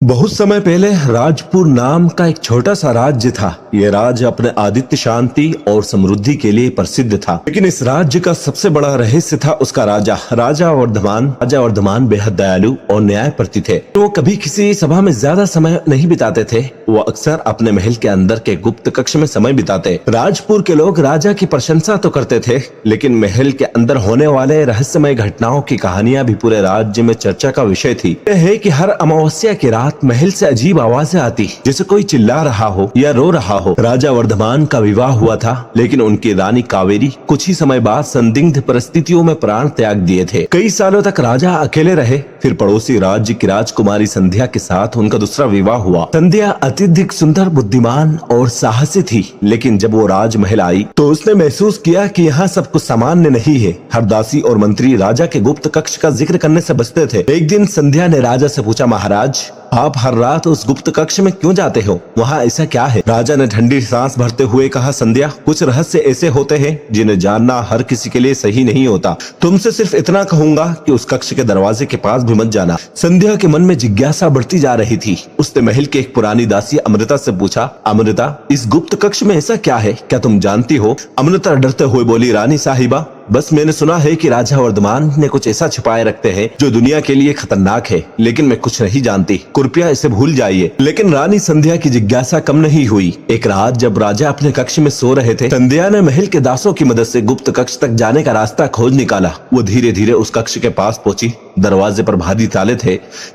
बहुत समय पहले राजपुर नाम का एक छोटा सा राज्य था। यह राज्य अपने आदित्य शांति और समृद्धि के लिए प्रसिद्ध था, लेकिन इस राज्य का सबसे बड़ा रहस्य था उसका राजा। राजा वर्धमान बेहद दयालु और न्यायप्रति थे। वो कभी किसी सभा में ज्यादा समय नहीं बिताते थे। वो अक्सर अपने महल के अंदर के गुप्त कक्ष में समय बिताते। राजपुर के लोग राजा की प्रशंसा तो करते थे, लेकिन महल के अंदर होने वाले रहस्यमय घटनाओं की कहानियां भी पूरे राज्य में चर्चा का विषय थी। यह है कि हर अमावस्या की रात महल से अजीब आवाजें आती, जैसे कोई चिल्ला रहा हो या रो रहा हो। राजा वर्धमान का विवाह हुआ था, लेकिन उनकी रानी कावेरी कुछ ही समय बाद संदिग्ध परिस्थितियों में प्राण त्याग दिए थे। कई सालों तक राजा अकेले रहे। फिर पड़ोसी राज्य की राजकुमारी संध्या के साथ उनका दूसरा विवाह हुआ। संध्या अत्यधिक सुंदर, बुद्धिमान और साहसी थी, लेकिन जब वो राजमहल आई तो उसने महसूस किया कि यहाँ सब कुछ सामान्य नहीं है। हर दासी और मंत्री राजा के गुप्त कक्ष का जिक्र करने से बचते थे। एक दिन संध्या ने राजा से पूछा, महाराज, आप हर रात उस गुप्त कक्ष में क्यों जाते हो? वहाँ ऐसा क्या है? राजा ने ठंडी सांस भरते हुए कहा, संध्या, कुछ रहस्य ऐसे होते हैं जिन्हें जानना हर किसी के लिए सही नहीं होता। तुमसे सिर्फ इतना कहूंगा कि उस कक्ष के दरवाजे के पास भी मत जाना। संध्या के मन में जिज्ञासा बढ़ती जा रही थी। उसने महल की एक पुरानी दासी अमृता से पूछा, अमृता, इस गुप्त कक्ष में ऐसा क्या है? क्या तुम जानती हो? अमृता डरते हुए बोली, रानी साहिबा, बस मैंने सुना है कि राजा वर्धमान ने कुछ ऐसा छिपाए रखते हैं जो दुनिया के लिए खतरनाक है, लेकिन मैं कुछ नहीं जानती। कृपया इसे भूल जाइए। लेकिन रानी संध्या की जिज्ञासा कम नहीं हुई। एक रात जब राजा अपने कक्ष में सो रहे थे, संध्या ने महल के दासों की मदद से गुप्त कक्ष तक जाने का रास्ता खोज निकाला। वो धीरे धीरे उस कक्ष के पास पहुंची। दरवाजे पर भारी ताले थे,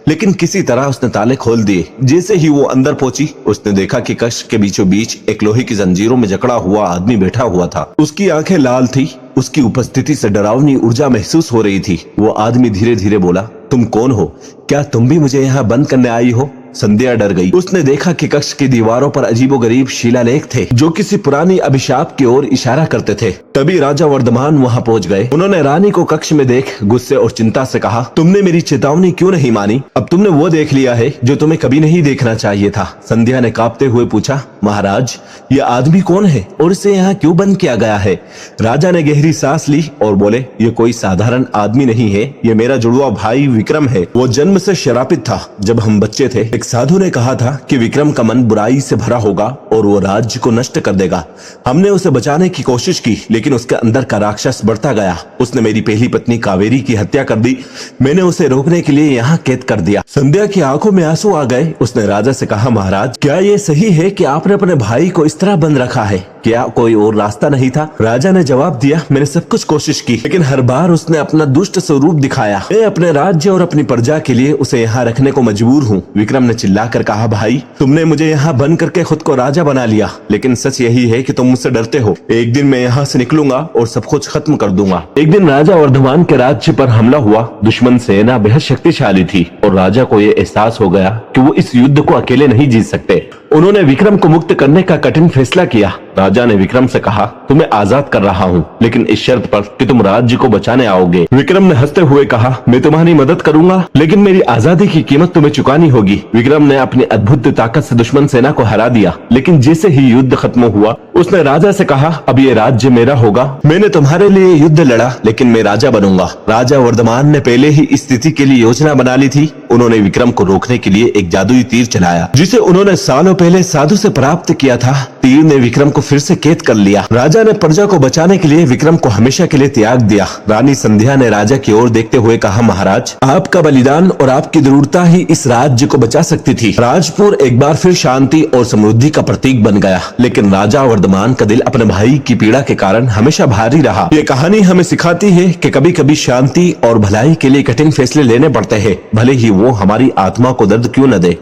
लेकिन किसी तरह उसने ताले खोल दिए। जैसे ही वो अंदर पहुंची, उसने देखा कि कक्ष के बीचों बीच एक लोहे की जंजीरों में जकड़ा हुआ आदमी बैठा हुआ था। उसकी आंखें लाल थी। उसकी उपस्थिति से डरावनी ऊर्जा महसूस हो रही थी। वो आदमी धीरे धीरे बोला, तुम कौन हो? क्या तुम भी मुझे यहाँ बंद करने आई हो? संध्या डर गई। उसने देखा कि कक्ष की दीवारों पर अजीबोगरीब शिलालेख थे, जो किसी पुरानी अभिशाप की ओर इशारा करते थे। तभी राजा वर्धमान वहाँ पहुँच गए। उन्होंने रानी को कक्ष में देख गुस्से और चिंता से कहा, तुमने मेरी चेतावनी क्यों नहीं मानी? अब तुमने वो देख लिया है जो तुम्हें कभी नहीं देखना चाहिए था। संध्या ने कांपते हुए पूछा, महाराज, ये आदमी कौन है और इसे यहाँ क्यों बंद किया गया है? राजा ने गहरी सांस ली और बोले, ये कोई साधारण आदमी नहीं है। ये मेरा जुड़वा भाई विक्रम है। वो जन्म से शरापित था। जब हम बच्चे थे, एक साधु ने कहा था कि विक्रम का मन बुराई से भरा होगा और वो राज्य को नष्ट कर देगा। हमने उसे बचाने की कोशिश की, लेकिन उसके अंदर का राक्षस बढ़ता गया। उसने मेरी पहली पत्नी कावेरी की हत्या कर दी। मैंने उसे रोकने के लिए यहाँ कैद कर दिया। संध्या की आंखों में आंसू आ गए। उसने राजा से कहा, महाराज, क्या ये सही है कि आपने अपने भाई को इस तरह बंद रखा है? क्या कोई और रास्ता नहीं था? राजा ने जवाब दिया, मैंने सब कुछ कोशिश की, लेकिन हर बार उसने अपना दुष्ट स्वरूप दिखाया। मैं अपने राज्य और अपनी प्रजा के लिए उसे यहाँ रखने को मजबूर हूँ। विक्रम ने चिल्लाकर कहा, भाई, तुमने मुझे यहाँ बंद करके खुद को राजा बना लिया, लेकिन सच यही है कि तुम मुझसे डरते हो। एक दिन मैं यहाँ से निकलूंगा और सब कुछ खत्म कर दूंगा। एक दिन राजा वर्धमान के राज्य पर हमला हुआ। दुश्मन सेना बेहद शक्तिशाली थी और राजा को ये एहसास हो गया कि वो इस युद्ध को अकेले नहीं जीत सकते। उन्होंने विक्रम को मुक्त करने का कठिन फैसला किया। राजा ने विक्रम से कहा, तुम्हें आजाद कर रहा हूँ, लेकिन इस शर्त पर कि तुम राज्य को बचाने आओगे। विक्रम ने हंसते हुए कहा, मैं तुम्हारी मदद करूंगा, लेकिन मेरी आजादी की कीमत तुम्हें चुकानी होगी। विक्रम ने अपनी अद्भुत ताकत से दुश्मन सेना को हरा दिया, लेकिन जैसे ही युद्ध खत्म हुआ, उसने राजा से कहा, अब ये राज्य मेरा होगा। मैंने तुम्हारे लिए युद्ध लड़ा, लेकिन मैं राजा बनूंगा। राजा वर्धमान ने पहले ही इस स्थिति के लिए योजना बना ली थी। उन्होंने विक्रम को रोकने के लिए एक जादुई तीर चलाया, जिसे उन्होंने सालों पहले साधु से प्राप्त किया था। तीर ने विक्रम को फिर से कैद कर लिया। राजा ने प्रजा को बचाने के लिए विक्रम को हमेशा के लिए त्याग दिया। रानी संध्या ने राजा की ओर देखते हुए कहा, महाराज, आपका बलिदान और आपकी दृढ़ता ही इस राज्य को बचा सकती थी। राजपुर एक बार फिर शांति और समृद्धि का प्रतीक बन गया, लेकिन राजा वर्धमान का दिल अपने भाई की पीड़ा के कारण हमेशा भारी रहा। ये कहानी हमें सिखाती है कि कभी कभी शांति और भलाई के लिए कठिन फैसले लेने पड़ते हैं, भले ही वो हमारी आत्मा को दर्द क्यों न दे।